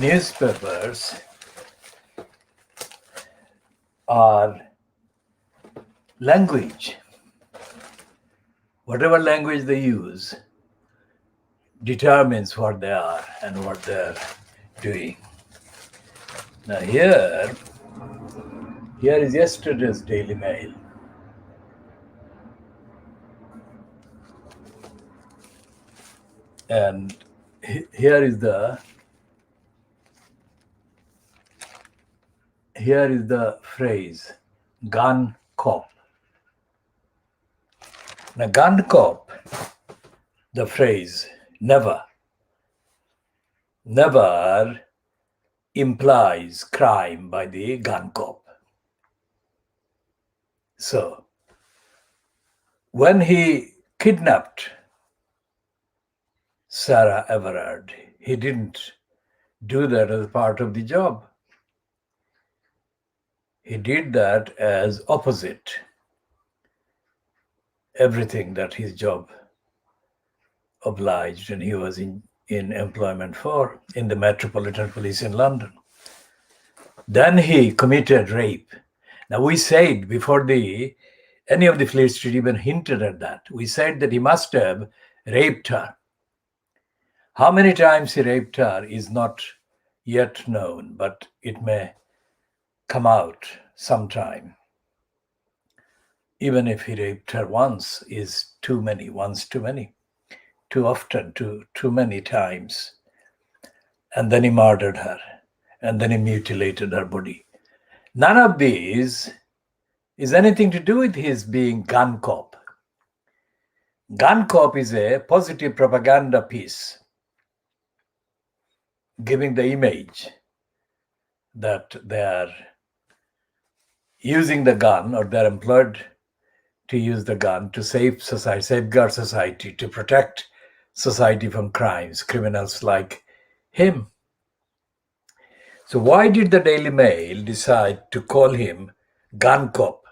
newspapers are language. Whatever language they use determines what they are and what they're doing. Now here is yesterday's Daily Mail. And here is the phrase, gun cop. Now, gun cop, the phrase, never implies crime by the gun cop. So, when he kidnapped Sarah Everard, he didn't do that as part of the job. He did that as opposite everything that his job obliged, and he was in employment for in the Metropolitan Police in London. Then he committed rape. Now, we said before any of the Fleet Street even hinted at that. We said that he must have raped her. How many times he raped her is not yet known, but it may come out sometime. Even if he raped her once is too many, once too many, too often, too many times. And then he murdered her, and then he mutilated her body. None of these is anything to do with his being gun cop. Gun cop is a positive propaganda piece, giving the image that they are using the gun, or they're employed to use the gun to save society, safeguard society, to protect society from crimes, criminals like him. So why did the Daily Mail decide to call him gun cop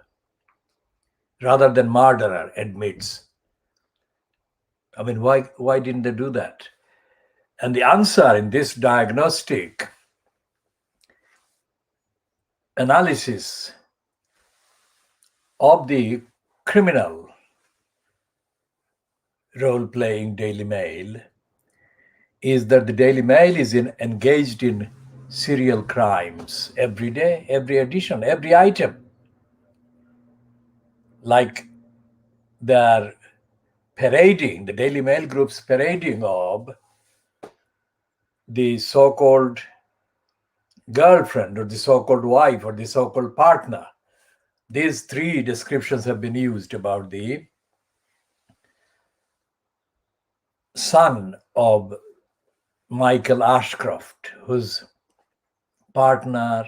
rather than murderer admits? I mean, why didn't they do that? And the answer in this diagnostic analysis of the criminal role-playing Daily Mail is that the Daily Mail is engaged in serial crimes every day, every edition, every item. Like they're parading, the Daily Mail group's parading of the so-called girlfriend or the so-called wife or the so-called partner. These three descriptions have been used about the son of Michael Ashcroft, whose partner,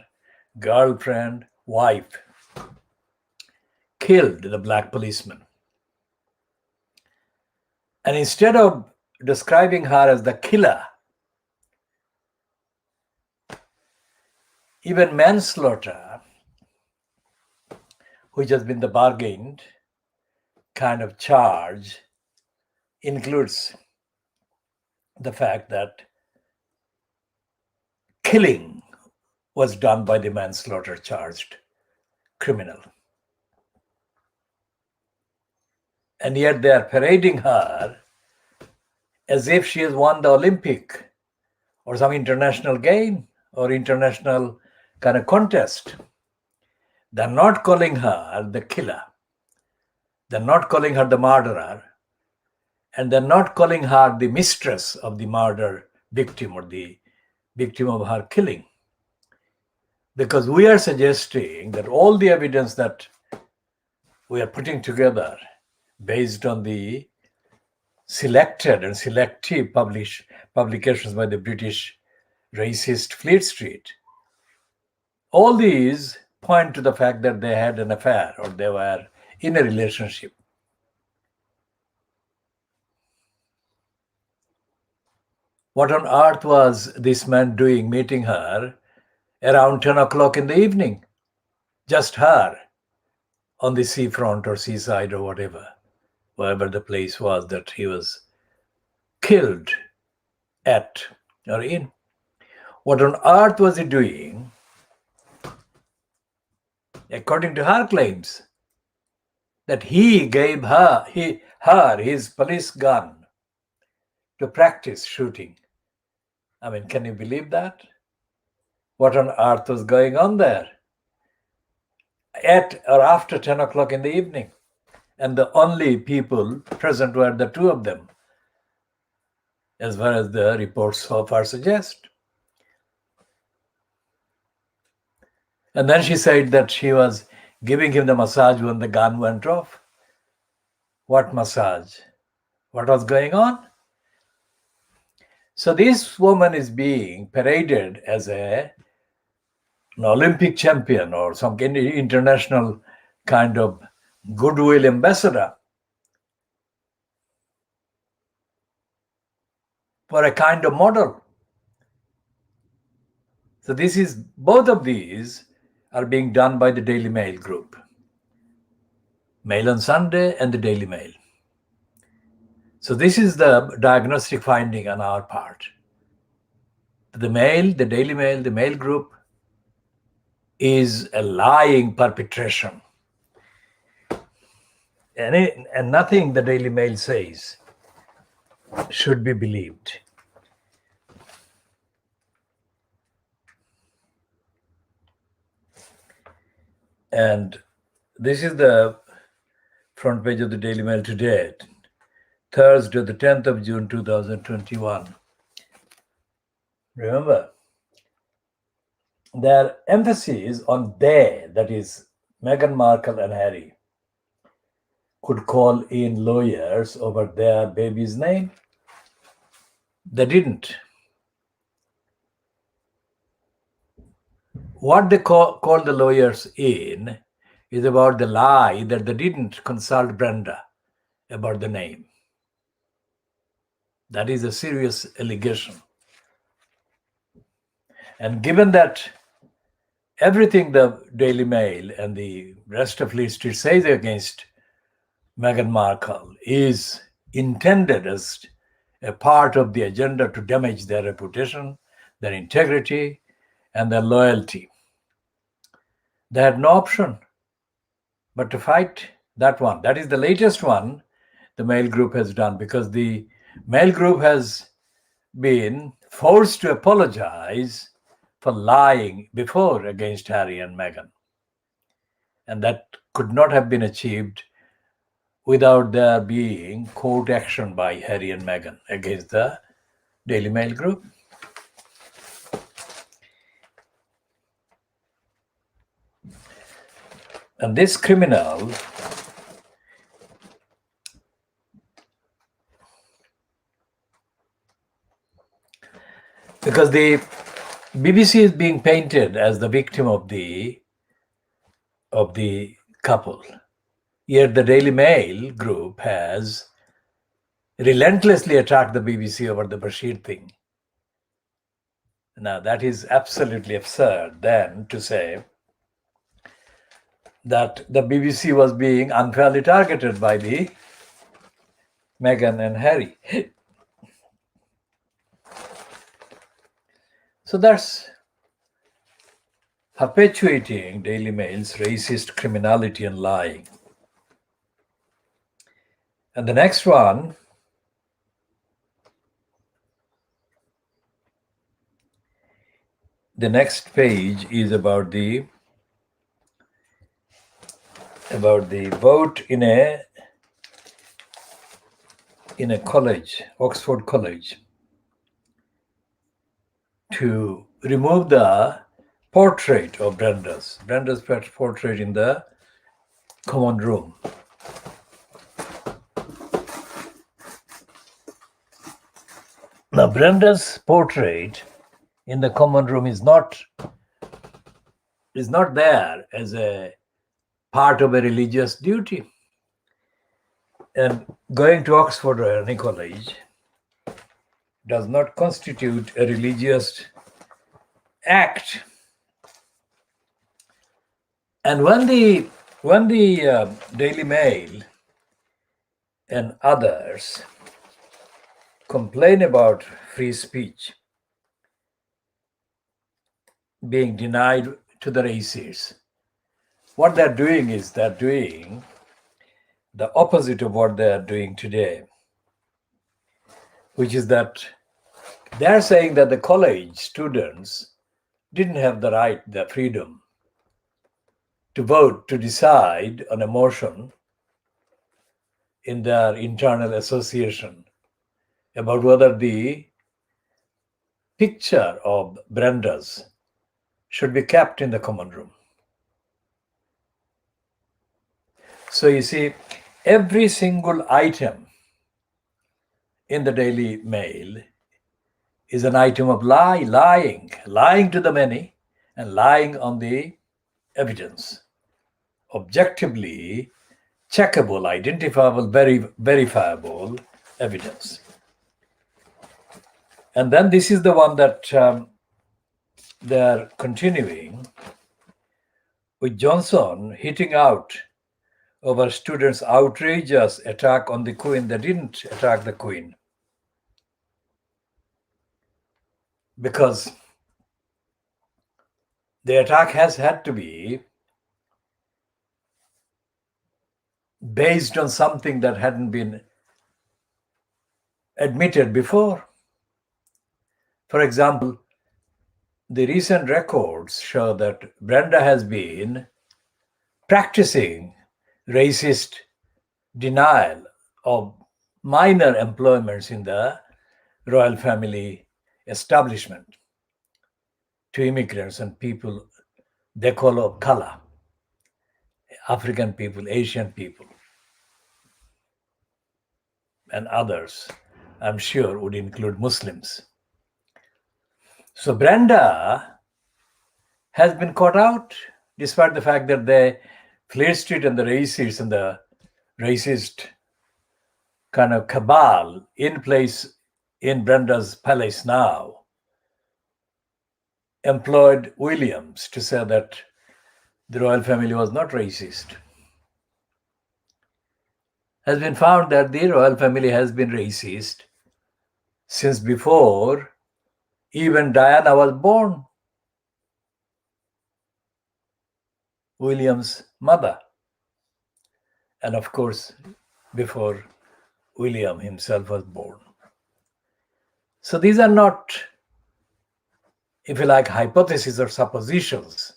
girlfriend, wife killed the black policeman. And instead of describing her as the killer, even manslaughter, which has been the bargained kind of charge, includes the fact that killing was done by the manslaughter charged criminal. And yet they are parading her as if she has won the Olympic or some international game or international kind of contest. They're not calling her the killer. They're not calling her the murderer. And they're not calling her the mistress of the murder victim or the victim of her killing. Because we are suggesting that all the evidence that we are putting together based on the selected and selective publications by the British racist Fleet Street, all these point to the fact that they had an affair or they were in a relationship. What on earth was this man doing, meeting her around 10 o'clock in the evening? Just her on the seafront or seaside or whatever, wherever the place was that he was killed at or in. What on earth was he doing? According to her claims, that he gave her his police gun to practice shooting. I mean, can you believe that? What on earth was going on there? At or after 10 o'clock in the evening. And the only people present were the two of them, as far as the reports so far suggest. And then she said that she was giving him the massage when the gun went off. What massage? What was going on? So this woman is being paraded as an Olympic champion or some international kind of goodwill ambassador for a kind of model. So both of these are being done by the Daily Mail group. Mail on Sunday and the Daily Mail. So this is the diagnostic finding on our part. The Mail, the Daily Mail, the Mail group is a lying perpetration. And nothing the Daily Mail says should be believed. And this is the front page of the Daily Mail today, Thursday, the 10th of June, 2021. Remember, their emphasis on they, that is Meghan Markle and Harry, could call in lawyers over their baby's name. They didn't. What they call the lawyers in is about the lie that they didn't consult Brenda about the name. That is a serious allegation. And given that everything the Daily Mail and the rest of Fleet Street says against Meghan Markle is intended as a part of the agenda to damage their reputation, their integrity, and their loyalty, they had no option but to fight that one. That is the latest one the Mail group has done, because the Mail group has been forced to apologize for lying before against Harry and Meghan. And that could not have been achieved without there being court action by Harry and Meghan against the Daily Mail group. And this criminal because the BBC is being painted as the victim of the couple. Yet the Daily Mail group has relentlessly attacked the BBC over the Bashir thing. Now, that is absolutely absurd then to say that the BBC was being unfairly targeted by the Meghan and Harry. So that's perpetuating Daily Mail's racist criminality and lying. And the next one, the next page is about the vote in a college, Oxford College, to remove the portrait of Brenda's portrait in the common room. Now, Brenda's portrait in the common room is not there as a part of a religious duty. And going to Oxford or any college does not constitute a religious act. And when the Daily Mail and others complain about free speech, being denied to the races. What they're doing is they're doing the opposite of what they're doing today, which is that they're saying that the college students didn't have the right, the freedom to vote, to decide on a motion in their internal association about whether the picture of Brenda's should be kept in the common room. So you see, every single item in the Daily Mail is an item of lying to the many and lying on the evidence. Objectively checkable, identifiable, verifiable evidence. And then this is the one that they're continuing with Johnson hitting out over students' outrageous attack on the Queen. They didn't attack the Queen because the attack has had to be based on something that hadn't been admitted before. For example, the recent records show that Brenda has been practicing racist denial of minor employments in the royal family establishment to immigrants and people they call of color, African people, Asian people, and others, I'm sure, would include Muslims. So Brenda has been caught out, despite the fact that the Fleet Street and the racists and the racist kind of cabal in place in Brenda's palace now employed Williams to say that the royal family was not racist. Has been found that the royal family has been racist since before even Diana was born, William's mother, and of course before William himself was born. So these are not, if you like, hypotheses or suppositions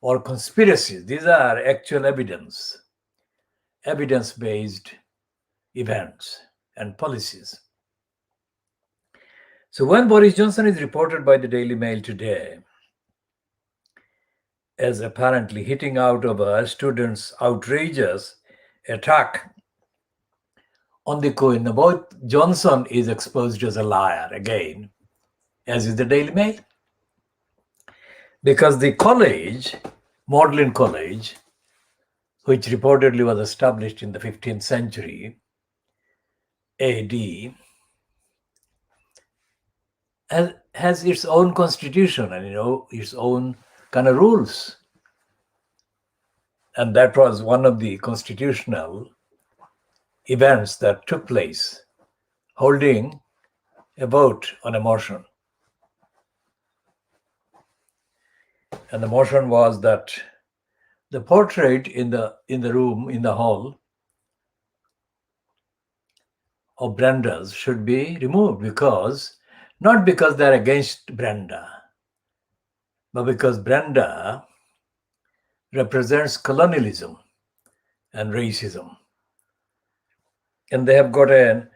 or conspiracies. These are actual evidence-based events and policies. So when Boris Johnson is reported by the Daily Mail today as apparently hitting out of a student's outrageous attack on the Queen, both Johnson is exposed as a liar again, as is the Daily Mail. Because the college, Magdalen College, which reportedly was established in the 15th century AD, has its own constitution and its own kind of rules. And that was one of the constitutional events that took place, holding a vote on a motion. And the motion was that the portrait in the room, in the hall of Brenda's should be removed not because they're against Brenda, but because Brenda represents colonialism and racism. And they have got a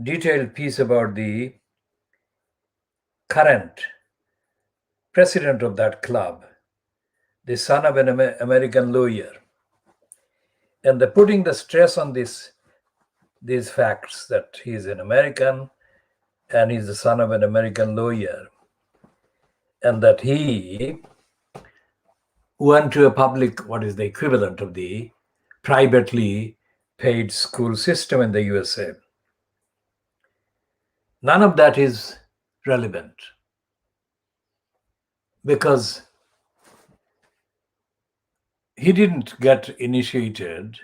detailed piece about the current president of that club, the son of an American lawyer. And they're putting the stress on these facts, that he's an American and he's the son of an American lawyer, and that he went to a public, what is the equivalent of the privately paid school system in the USA. None of that is relevant because he didn't get initiated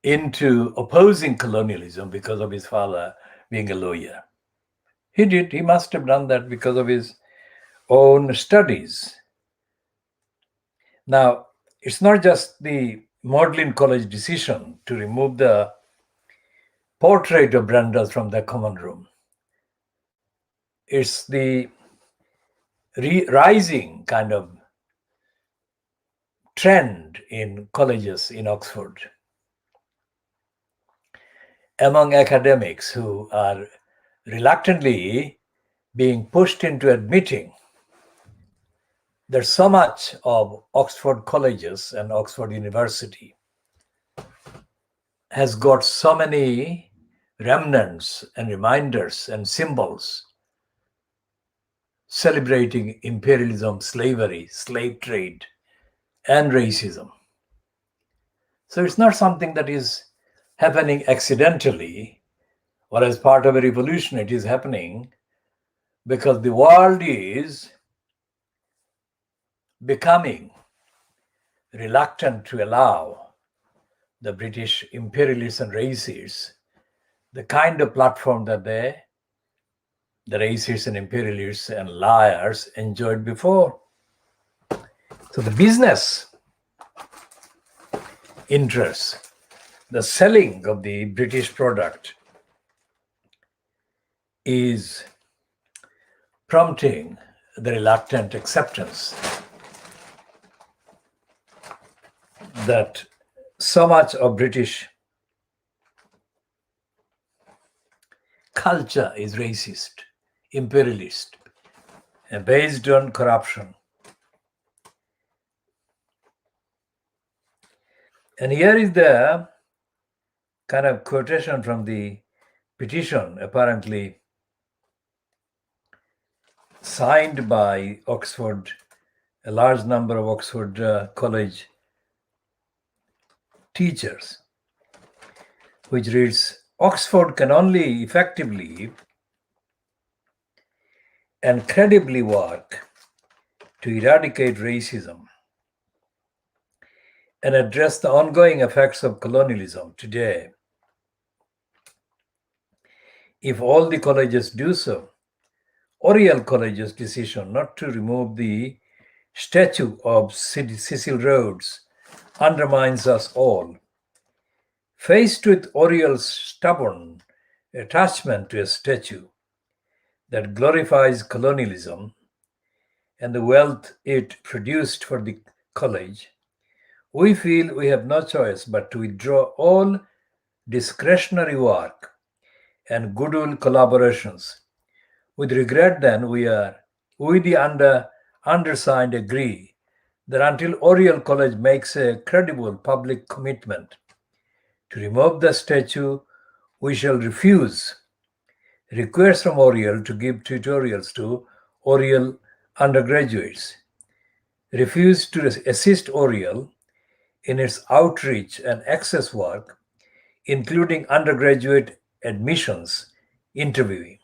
into opposing colonialism because of his father being a lawyer. He must have done that because of his own studies. Now, it's not just the Magdalen College decision to remove the portrait of Brandes from the common room. It's the rising kind of trend in colleges in Oxford among academics who are reluctantly being pushed into admitting there's so much of Oxford colleges and Oxford University has got so many remnants and reminders and symbols celebrating imperialism, slavery, slave trade, and racism. So it's not something that is happening accidentally or as part of a revolution. It is happening because the world is becoming reluctant to allow the British imperialists and racists the kind of platform that the racists and imperialists and liars enjoyed before. So the business interests, the selling of the British product is prompting the reluctant acceptance that so much of British culture is racist, imperialist, and based on corruption. And here is the kind of quotation from the petition, apparently signed by Oxford, a large number of Oxford College teachers, which reads, Oxford can only effectively and credibly work to eradicate racism and address the ongoing effects of colonialism today if all the colleges do so. Oriel College's decision not to remove the statue of Cecil Rhodes undermines us all. Faced with Oriel's stubborn attachment to a statue that glorifies colonialism and the wealth it produced for the college, we feel we have no choice but to withdraw all discretionary work and goodwill collaborations. With regret, then, we the undersigned agree that until Oriel College makes a credible public commitment to remove the statue, we shall refuse requests from Oriel to give tutorials to Oriel undergraduates, refuse to assist Oriel in its outreach and access work, including undergraduate admissions interviewing,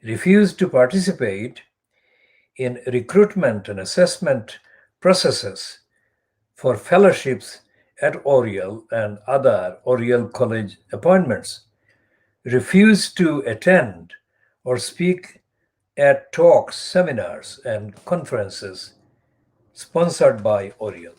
refuse to participate in recruitment and assessment processes for fellowships at Oriel and other Oriel College appointments, refuse to attend or speak at talks, seminars, and conferences sponsored by Oriel.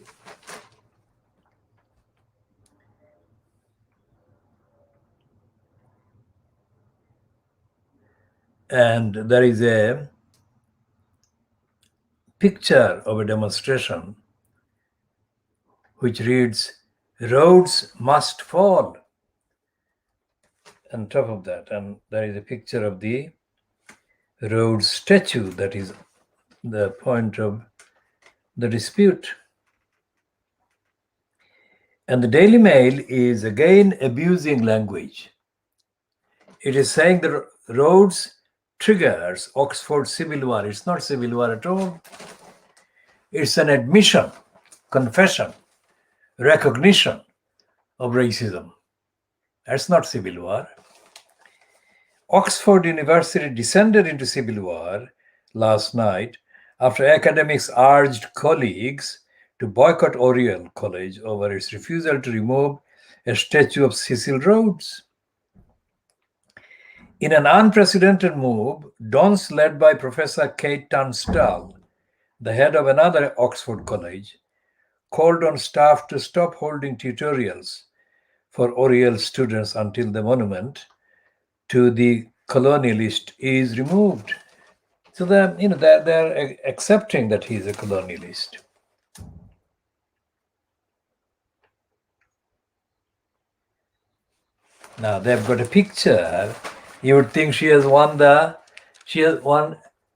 And there is a picture of a demonstration which reads, Rhodes must fall. On top of that, and there is a picture of the Rhodes statue that is the point of the dispute. And the Daily Mail is again abusing language. It is saying that Rhodes triggers Oxford Civil War. It's not civil war at all. It's an admission, confession, recognition of racism. That's not civil war. Oxford University descended into civil war last night after academics urged colleagues to boycott Oriel College over its refusal to remove a statue of Cecil Rhodes. In an unprecedented move, dons led by Professor Kate Tunstall, the head of another Oxford college, called on staff to stop holding tutorials for Oriel students until the monument to the colonialist is removed. So they're accepting that he's a colonialist. Now they've got a picture. You would think she has won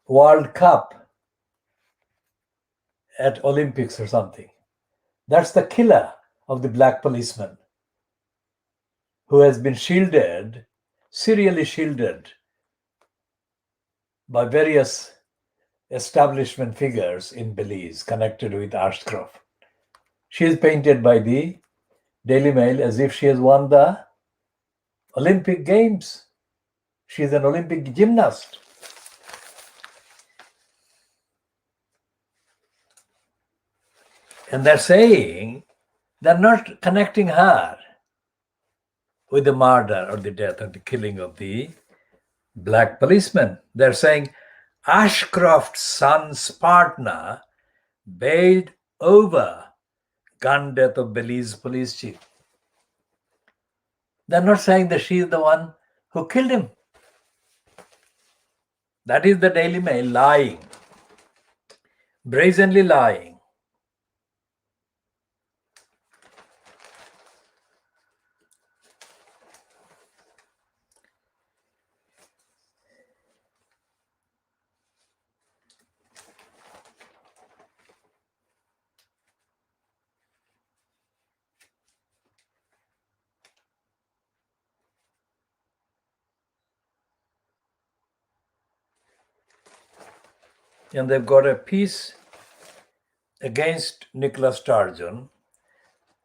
World Cup at Olympics or something. That's the killer of the black policeman who has been shielded, serially shielded by various establishment figures in Belize connected with Ashcroft. She is painted by the Daily Mail as if she has won the Olympic Games. She is an Olympic gymnast. And they're saying they're not connecting her with the murder or the death or the killing of the black policeman. They're saying Ashcroft's son's partner bailed over gun death of Belize police chief. They're not saying that she is the one who killed him. That is the Daily Mail lying, brazenly lying. And they've got a piece against Nicola Sturgeon.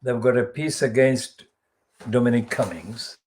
They've got a piece against Dominic Cummings.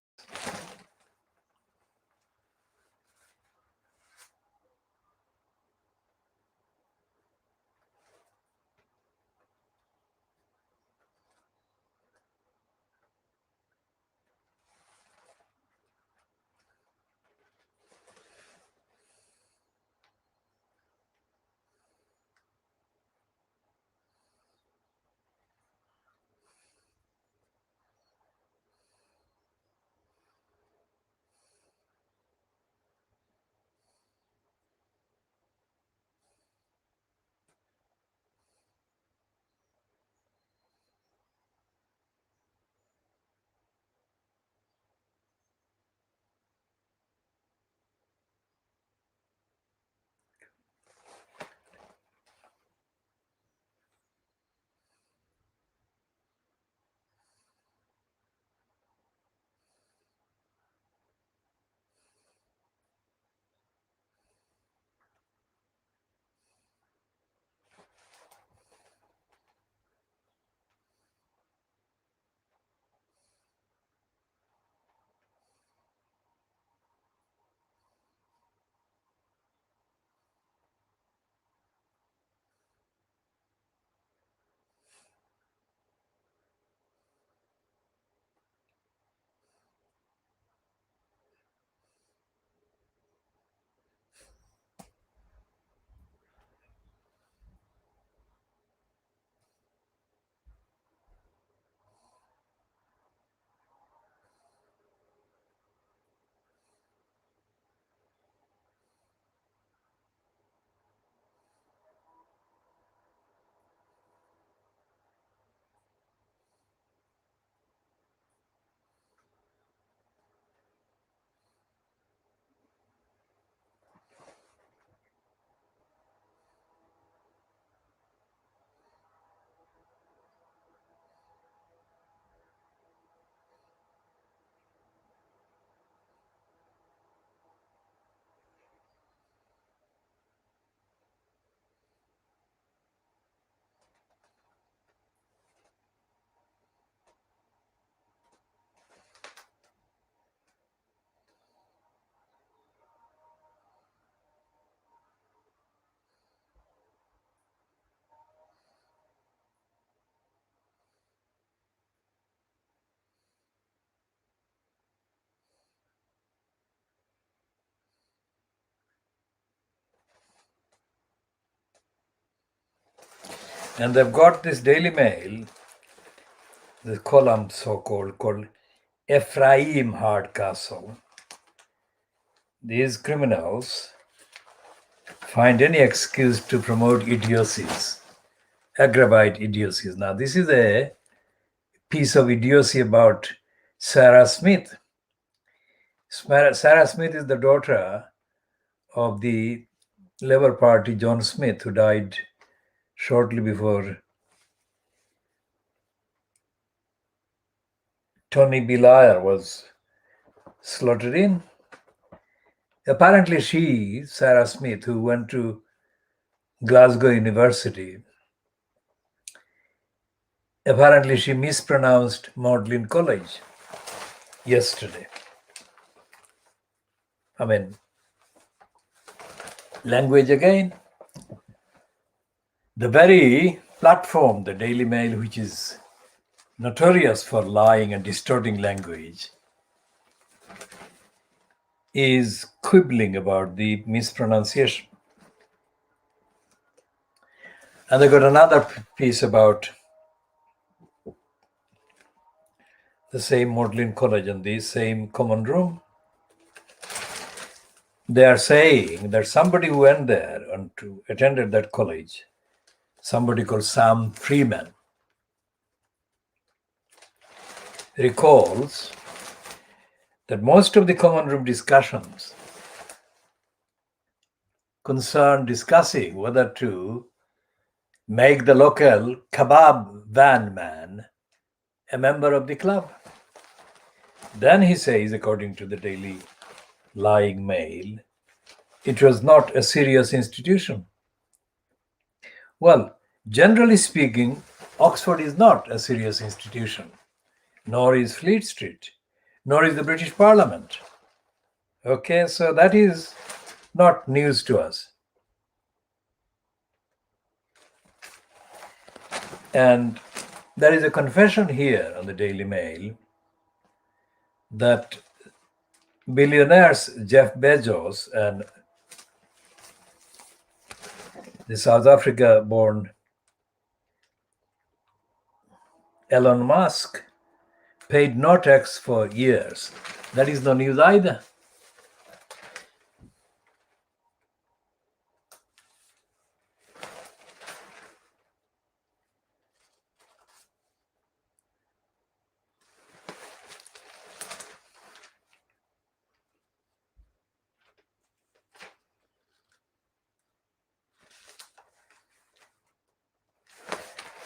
And they've got this Daily Mail, the column so-called, called Ephraim Hardcastle. These criminals find any excuse to promote idiocies, aggravate idiocies. Now, this is a piece of idiocy about Sarah Smith. Sarah Smith is the daughter of the Labour Party John Smith, who died shortly before Tony Blair was slaughtered in. Apparently she, Sarah Smith, who went to Glasgow University, apparently she mispronounced Magdalen College yesterday. I mean, language again. The very platform, the Daily Mail, which is notorious for lying and distorting language, is quibbling about the mispronunciation. And they got another piece about the same Magdalen College and the same common room. They are saying that somebody who went there and attended that college, somebody called Sam Freeman, recalls that most of the common room discussions concern discussing whether to make the local kebab van man a member of the club. Then he says, according to the Daily Lying Mail, it was not a serious institution. Well, generally speaking, Oxford is not a serious institution, nor is Fleet Street, nor is the British Parliament. Okay, so that is not news to us. And there is a confession here on the Daily Mail that billionaires Jeff Bezos and the South Africa-born Elon Musk paid no tax for years. That is no news either.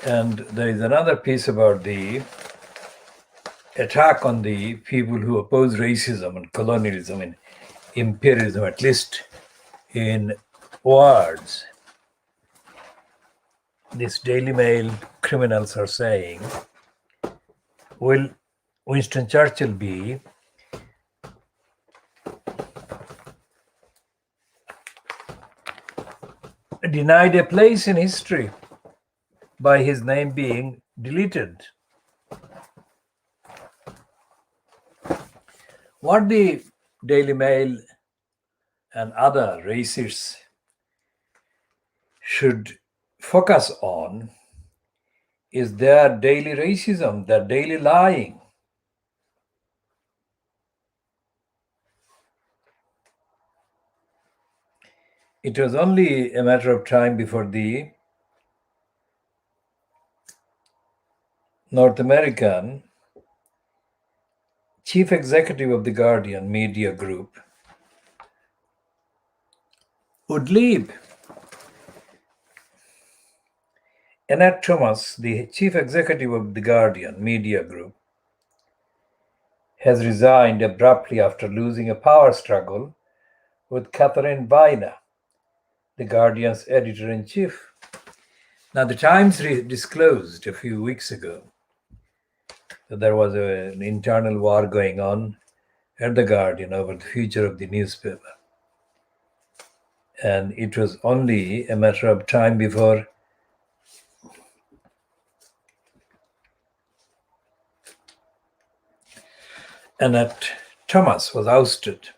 And there is another piece about the attack on the people who oppose racism and colonialism and imperialism, at least in words. This Daily Mail criminals are saying, will Winston Churchill be denied a place in history by his name being deleted? What the Daily Mail and other racists should focus on is their daily racism, their daily lying. It was only a matter of time before the North American chief executive of the Guardian media group would leave. Annette Thomas, the chief executive of the Guardian media group, has resigned abruptly after losing a power struggle with Catherine Baina, the Guardian's editor-in-chief. Now, the Times disclosed a few weeks ago that there was an internal war going on at the Guardian over the future of the newspaper. And it was only a matter of time before Annette Thomas was ousted.